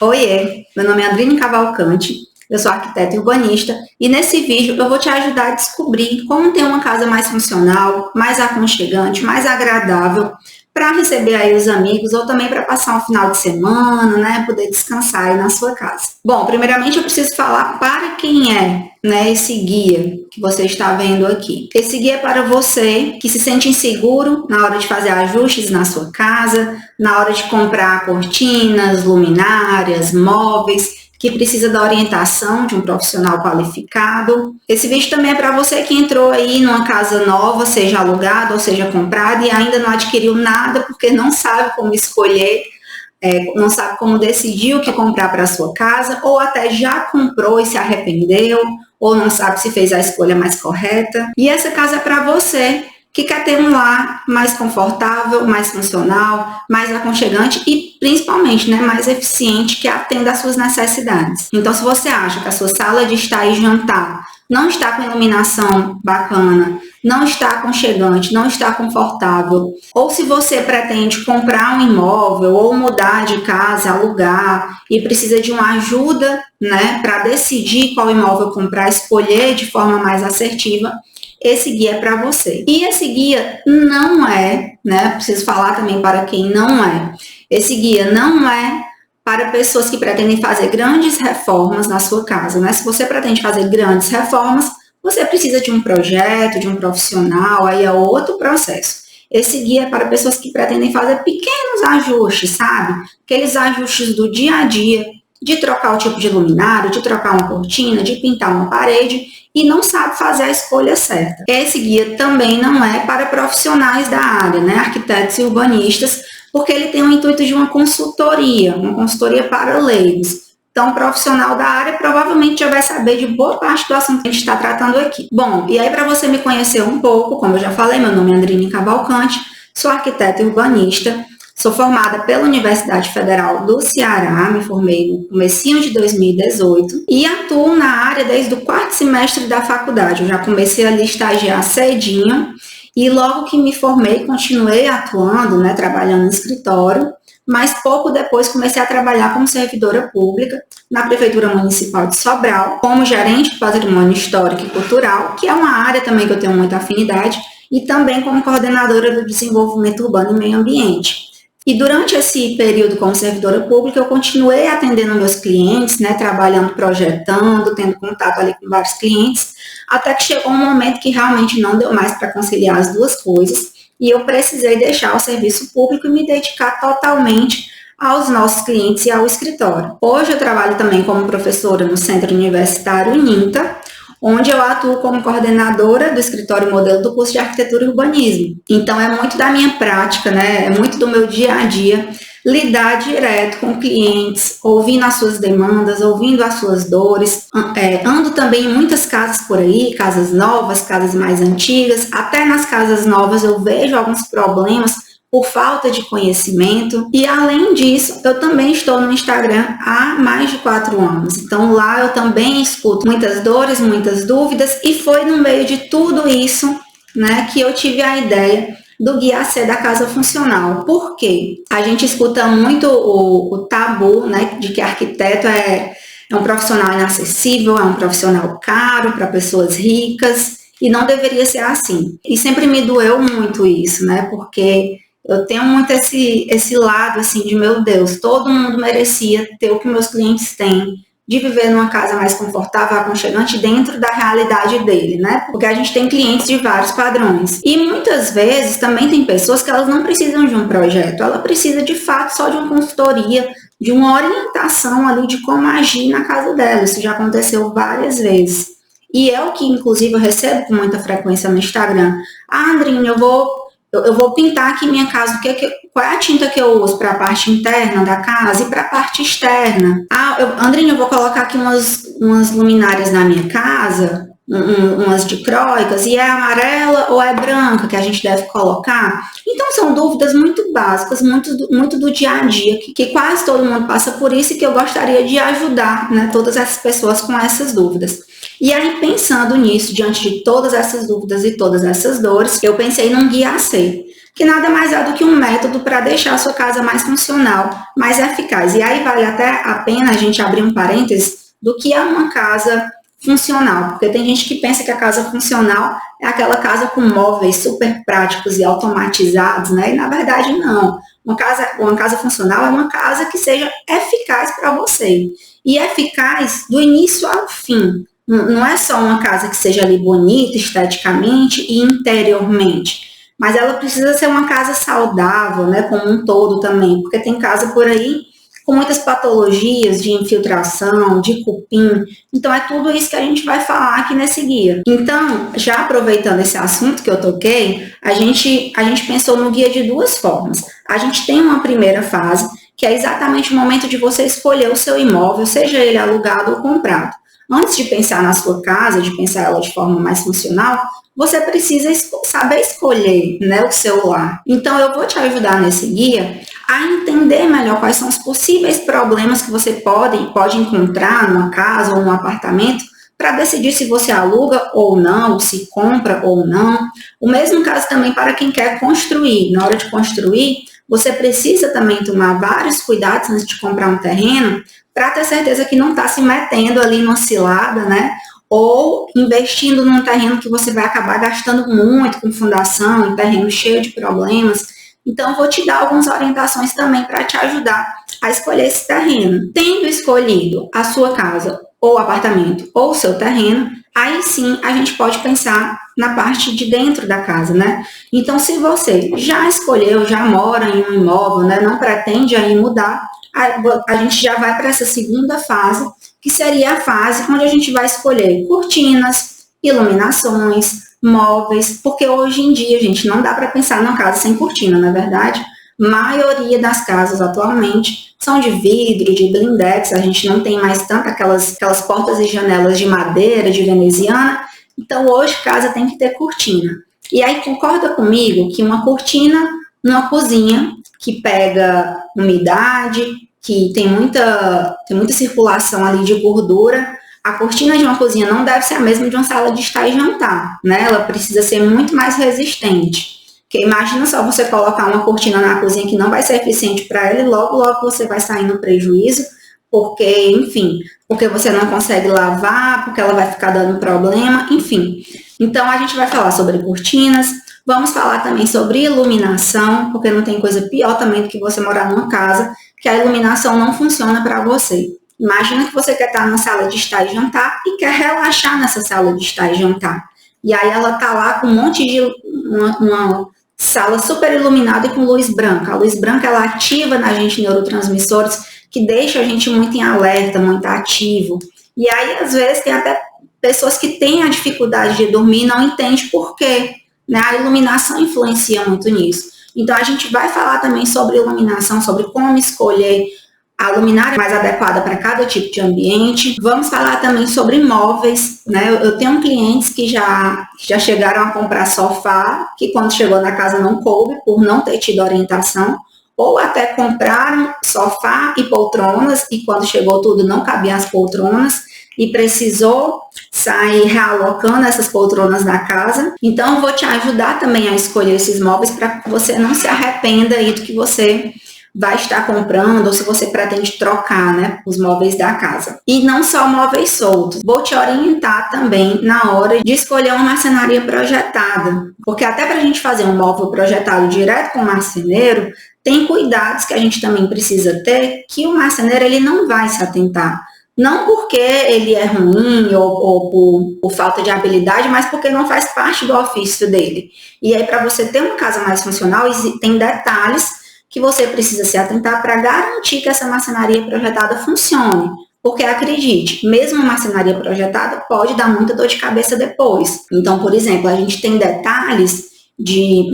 Oiê, meu nome é Adriane Cavalcante, eu sou arquiteta e urbanista e nesse vídeo eu vou te ajudar a descobrir como ter uma casa mais funcional, mais aconchegante, mais agradável para receber aí os amigos ou também para passar um final de semana, né, poder descansar aí na sua casa. Bom, primeiramente eu preciso falar para quem é, né, esse guia que você está vendo aqui. Esse guia é para você que se sente inseguro na hora de fazer ajustes na sua casa, na hora de comprar cortinas, luminárias, móveis, que precisa da orientação de um profissional qualificado. Esse vídeo também é para você que entrou aí numa casa nova, seja alugada ou seja comprada, e ainda não adquiriu nada porque não sabe como escolher, não sabe como decidir o que comprar para a sua casa, ou até já comprou e se arrependeu, ou não sabe se fez a escolha mais correta. E essa casa é para você que quer ter um lar mais confortável, mais funcional, mais aconchegante e, principalmente, né, mais eficiente, que atenda às suas necessidades. Então, se você acha que a sua sala de estar e jantar não está com iluminação bacana, não está aconchegante, não está confortável, ou se você pretende comprar um imóvel ou mudar de casa, alugar e precisa de uma ajuda, né, para decidir qual imóvel comprar, escolher de forma mais assertiva, esse guia é para você. E esse guia não é, né, preciso falar também para quem não é, esse guia não é para pessoas que pretendem fazer grandes reformas na sua casa, né? Se você pretende fazer grandes reformas, você precisa de um projeto, de um profissional, aí é outro processo. Esse guia é para pessoas que pretendem fazer pequenos ajustes, sabe? Aqueles ajustes do dia a dia, de trocar o tipo de luminário, de trocar uma cortina, de pintar uma parede e não sabe fazer a escolha certa. Esse guia também não é para profissionais da área, né? Arquitetos e urbanistas, porque ele tem o intuito de uma consultoria para leigos. Então, o profissional da área provavelmente já vai saber de boa parte do assunto que a gente está tratando aqui. Bom, e aí para você me conhecer um pouco, como eu já falei, meu nome é Adriane Cavalcante, sou arquiteta e urbanista, sou formada pela Universidade Federal do Ceará, me formei no comecinho de 2018 e atuo na área desde o quarto semestre da faculdade. Eu já comecei ali a estagiar cedinho e logo que me formei continuei atuando, né, trabalhando no escritório, mas pouco depois comecei a trabalhar como servidora pública na Prefeitura Municipal de Sobral, como gerente de patrimônio histórico e cultural, que é uma área também que eu tenho muita afinidade, e também como coordenadora do desenvolvimento urbano e meio ambiente. E durante esse período como servidora pública, eu continuei atendendo meus clientes, né, trabalhando, projetando, tendo contato ali com vários clientes, até que chegou um momento que realmente não deu mais para conciliar as duas coisas, e eu precisei deixar o serviço público e me dedicar totalmente aos nossos clientes e ao escritório. Hoje eu trabalho também como professora no Centro Universitário INTA, onde eu atuo como coordenadora do escritório modelo do curso de arquitetura e urbanismo. Então, é muito da minha prática, né? É muito do meu dia a dia, lidar direto com clientes, ouvindo as suas demandas, ouvindo as suas dores. Ando também em muitas casas por aí, casas novas, casas mais antigas. Até nas casas novas eu vejo alguns problemas por falta de conhecimento. E além disso, eu também estou no Instagram há mais de 4 anos. Então lá eu também escuto muitas dores, muitas dúvidas, e foi no meio de tudo isso, né, que eu tive a ideia do Guia C da Casa Funcional. Por quê? A gente escuta muito o tabu, né, de que arquiteto é um profissional inacessível, é um profissional caro para pessoas ricas, e não deveria ser assim. E sempre me doeu muito isso, né, porque eu tenho muito esse lado, assim, de, meu Deus, todo mundo merecia ter o que meus clientes têm, de viver numa casa mais confortável, aconchegante, dentro da realidade dele, né? Porque a gente tem clientes de vários padrões. E muitas vezes também tem pessoas que elas não precisam de um projeto, ela precisa, de fato, só de uma consultoria, de uma orientação ali de como agir na casa dela. Isso já aconteceu várias vezes. E é o que, inclusive, eu recebo com muita frequência no Instagram. Ah, Andrinha, eu vou pintar aqui minha casa, qual é a tinta que eu uso para a parte interna da casa e para a parte externa? Andrinha, eu vou colocar aqui umas luminárias na minha casa, umas dicróicas, e é amarela ou é branca que a gente deve colocar? Então, são dúvidas muito básicas, muito do dia a dia, que quase todo mundo passa por isso e que eu gostaria de ajudar, né, todas essas pessoas com essas dúvidas. E aí, pensando nisso, diante de todas essas dúvidas e todas essas dores, eu pensei num Guia C. que nada mais é do que um método para deixar a sua casa mais funcional, mais eficaz. E aí vale até a pena a gente abrir um parênteses do que é uma casa funcional, porque tem gente que pensa que a casa funcional é aquela casa com móveis super práticos e automatizados, né? E na verdade não. Uma casa funcional é uma casa que seja eficaz para você. E eficaz do início ao fim. Não é só uma casa que seja ali bonita esteticamente e interiormente, mas ela precisa ser uma casa saudável, né, como um todo também, porque tem casa por aí com muitas patologias de infiltração, de cupim. Então, é tudo isso que a gente vai falar aqui nesse guia. Então, já aproveitando esse assunto que eu toquei, a gente pensou no guia de duas formas. A gente tem uma primeira fase, que é exatamente o momento de você escolher o seu imóvel, seja ele alugado ou comprado. Antes de pensar na sua casa, de pensar ela de forma mais funcional, você precisa saber escolher, né, o seu lar. Então, eu vou te ajudar nesse guia a entender melhor quais são os possíveis problemas que você pode encontrar numa casa ou num apartamento para decidir se você aluga ou não, se compra ou não. O mesmo caso também para quem quer construir. Na hora de construir, você precisa também tomar vários cuidados antes de comprar um terreno para ter certeza que não está se metendo ali numa cilada, né? Ou investindo num terreno que você vai acabar gastando muito com fundação, um terreno cheio de problemas. Então, eu vou te dar algumas orientações também para te ajudar a escolher esse terreno. Tendo escolhido a sua casa, ou apartamento, ou o seu terreno, aí sim a gente pode pensar na parte de dentro da casa, né? Então, se você já escolheu, já mora em um imóvel, né, não pretende aí mudar, a gente já vai para essa segunda fase, que seria a fase onde a gente vai escolher cortinas, iluminações, móveis, porque hoje em dia, gente, não dá para pensar numa casa sem cortina, na verdade. Maioria das casas atualmente são de vidro, de blindex, a gente não tem mais tanto aquelas portas e janelas de madeira, de veneziana, então hoje casa tem que ter cortina. E aí concorda comigo que uma cortina numa cozinha que pega umidade, que tem muita circulação ali de gordura, a cortina de uma cozinha não deve ser a mesma de uma sala de estar e jantar, né? Ela precisa ser muito mais resistente. Porque imagina só você colocar uma cortina na cozinha que não vai ser eficiente para ela e logo você vai sair no prejuízo, porque, enfim, porque você não consegue lavar, porque ela vai ficar dando problema, enfim. Então, a gente vai falar sobre cortinas, vamos falar também sobre iluminação, porque não tem coisa pior também do que você morar numa casa que a iluminação não funciona para você. Imagina que você quer estar numa sala de estar e jantar e quer relaxar nessa sala de estar e jantar. E aí ela tá lá com um monte de uma sala super iluminada e com luz branca. A luz branca, ela ativa na gente neurotransmissores que deixa a gente muito em alerta, muito ativo. E aí, às vezes, tem até pessoas que têm a dificuldade de dormir e não entendem por quê, né? A iluminação influencia muito nisso. Então, a gente vai falar também sobre iluminação, sobre como escolher a luminária mais adequada para cada tipo de ambiente. Vamos falar também sobre móveis, né? Eu tenho clientes que já chegaram a comprar sofá, que quando chegou na casa não coube, por não ter tido orientação, ou até compraram sofá e poltronas, e quando chegou tudo não cabia as poltronas, e precisou sair realocando essas poltronas da casa. Então, eu vou te ajudar também a escolher esses móveis para que você não se arrependa aí do que você vai estar comprando, ou se você pretende trocar, né, os móveis da casa. E não só móveis soltos. Vou te orientar também na hora de escolher uma marcenaria projetada. Porque até para a gente fazer um móvel projetado direto com o marceneiro, tem cuidados que a gente também precisa ter, que o marceneiro ele não vai se atentar. Não porque ele é ruim ou por falta de habilidade, mas porque não faz parte do ofício dele. E aí, para você ter uma casa mais funcional, tem detalhes que você precisa se atentar para garantir que essa marcenaria projetada funcione. Porque, acredite, mesmo uma marcenaria projetada pode dar muita dor de cabeça depois. Então, por exemplo, a gente tem detalhes de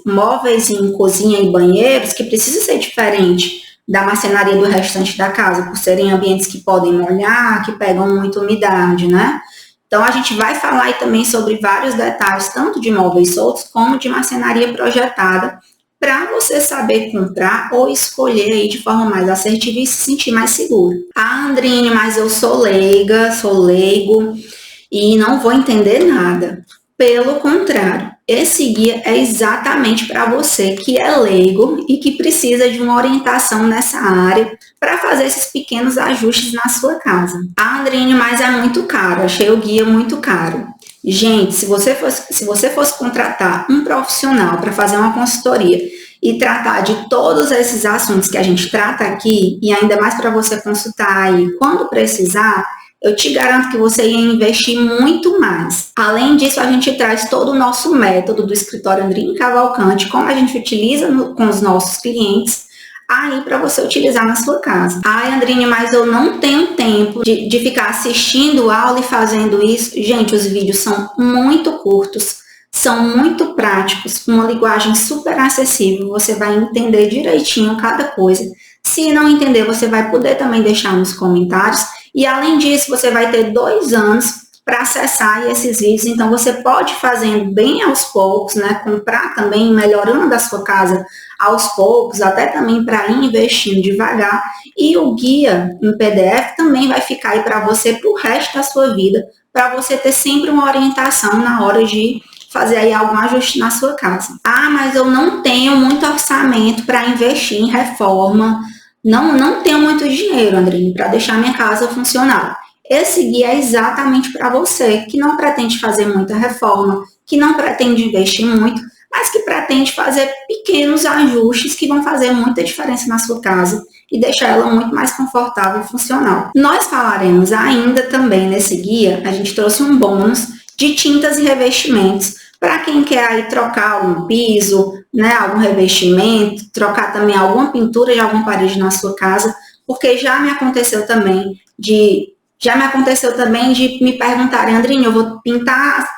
móveis em cozinha e banheiros que precisa ser diferente da marcenaria do restante da casa, por serem ambientes que podem molhar, que pegam muita umidade, né? Então, a gente vai falar aí também sobre vários detalhes, tanto de móveis soltos como de marcenaria projetada, para você saber comprar ou escolher aí de forma mais assertiva e se sentir mais seguro. Ah, Andrine, mas eu sou leiga, sou leigo e não vou entender nada. Pelo contrário, esse guia é exatamente para você que é leigo e que precisa de uma orientação nessa área para fazer esses pequenos ajustes na sua casa. Ah, Andrine, mas é muito caro, achei o guia muito caro. Gente, se você fosse contratar um profissional para fazer uma consultoria e tratar de todos esses assuntos que a gente trata aqui, e ainda mais para você consultar aí quando precisar, eu te garanto que você ia investir muito mais. Além disso, a gente traz todo o nosso método do escritório Andrine Cavalcante, como a gente utiliza com os nossos clientes, aí para você utilizar na sua casa. Ai, Andrine, mas eu não tenho tempo de ficar assistindo aula e fazendo isso. Gente, os vídeos são muito curtos, são muito práticos, uma linguagem super acessível, você vai entender direitinho cada coisa. Se não entender, você vai poder também deixar nos comentários. E além disso, você vai ter 2 anos para acessar esses vídeos. Então, você pode fazendo bem aos poucos, né? Comprar também, melhorando a sua casa aos poucos, até também para ir investindo devagar. E o guia em PDF também vai ficar aí para você para o resto da sua vida, para você ter sempre uma orientação na hora de fazer aí algum ajuste na sua casa. Ah, mas eu não tenho muito orçamento para investir em reforma. Não tenho muito dinheiro, Andrine, para deixar minha casa funcional. Esse guia é exatamente para você, que não pretende fazer muita reforma, que não pretende investir muito, mas que pretende fazer pequenos ajustes que vão fazer muita diferença na sua casa e deixar ela muito mais confortável e funcional. Nós falaremos ainda também nesse guia, a gente trouxe um bônus de tintas e revestimentos, para quem quer aí trocar algum piso, né, algum revestimento, trocar também alguma pintura de alguma parede na sua casa, porque já me aconteceu também de me perguntarem, Andrine, eu vou pintar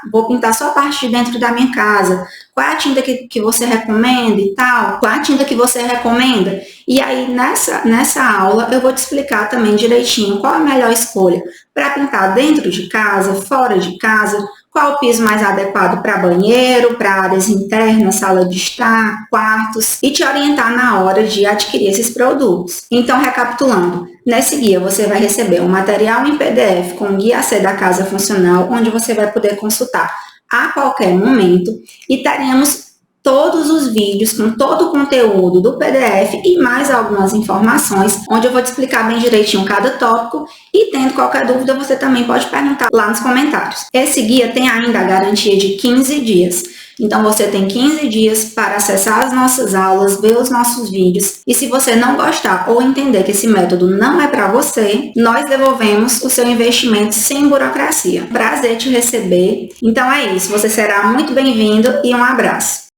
só a parte de dentro da minha casa. Qual é a tinta que você recomenda e tal? Qual é a tinta que você recomenda? E aí, nessa aula, eu vou te explicar também direitinho qual é a melhor escolha para pintar dentro de casa, fora de casa, qual o piso mais adequado para banheiro, para áreas internas, sala de estar, quartos, e te orientar na hora de adquirir esses produtos. Então, recapitulando, nesse guia você vai receber um material em PDF com o guia C da casa funcional, onde você vai poder consultar a qualquer momento, e teremos todos os vídeos com todo o conteúdo do PDF e mais algumas informações, onde eu vou te explicar bem direitinho cada tópico, e tendo qualquer dúvida você também pode perguntar lá nos comentários. Esse guia tem ainda a garantia de 15 dias, então você tem 15 dias para acessar as nossas aulas, ver os nossos vídeos, e se você não gostar ou entender que esse método não é para você, nós devolvemos o seu investimento sem burocracia. Prazer te receber. Então é isso, você será muito bem-vindo e um abraço.